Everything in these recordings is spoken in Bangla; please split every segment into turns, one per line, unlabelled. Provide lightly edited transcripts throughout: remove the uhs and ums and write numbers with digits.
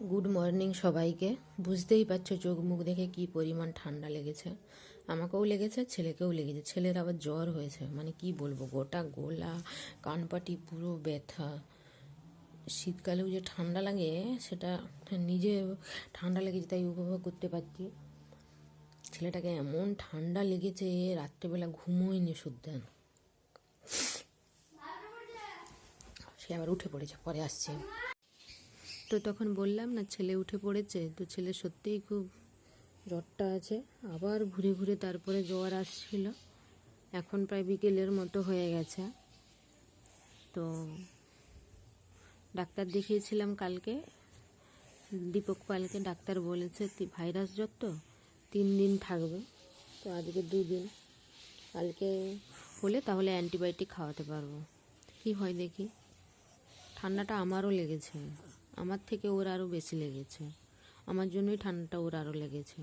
গুড মর্নিং সবাইকে। বুঝতেই পারছো চোখ মুখ দেখে কি পরিমাণ ঠান্ডা লেগেছে। আমাকেও লেগেছে, ছেলেকেও লেগেছে। ছেলের আবার জ্বর হয়েছে, মানে কি বলবো, গোটা গলা কানপাটি পুরো ব্যথা। শীতকালেও যে ঠান্ডা লাগে সেটা নিজে ঠান্ডা লেগেছে তাই উপভোগ করতে পারছি। ছেলেটাকে এমন ঠান্ডা লেগেছে রাত্রেবেলা ঘুমোয়নি শুদ্ধ। সে আবার উঠে পড়েছে, পরে আসছে। তো তখন বললাম না ছেলে উঠে পড়েছে, তো ছেলে সত্যিই খুব জ্বরটা আছে। আবার ঘুরে ঘুরে তারপরে জ্বর আসছিল। এখন প্রায় বিকেলের মতো হয়ে গেছে। তো ডাক্তার দেখিয়েছিলাম কালকে, দীপক পালকে। ডাক্তার বলেছে ভাইরাস জ্বর তো 3 দিন থাকবে। তো আজকে 2 দিন, কালকে হলে তাহলে অ্যান্টিবায়োটিক খাওয়াতে পারবো। কি হয় দেখি। ঠান্ডাটা আমারও লেগেছে, আমার থেকে ওর আরও বেশি লেগেছে। আমার জন্যই ঠান্ডাটা ওর আরও লেগেছে।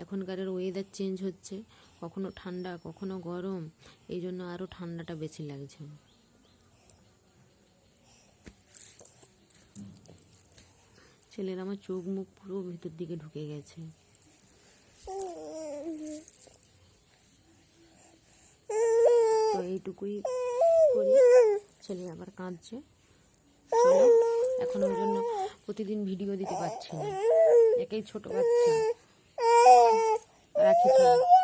এখনকার ওয়েদার চেঞ্জ হচ্ছে, কখনো ঠান্ডা কখনো গরম, এই জন্য আরও ঠান্ডাটা বেশি লাগছে। ছেলের আমার চোখ মুখ পুরো ভিতর দিকে ঢুকে গেছে। তো এইটুকুই করি। ছেলে আবার কাঁদছে। চলো, এখন ওর জন্য প্রতিদিন ভিডিও দিতে পারছি না, একেই ছোট বাচ্চা। রাখি চলো।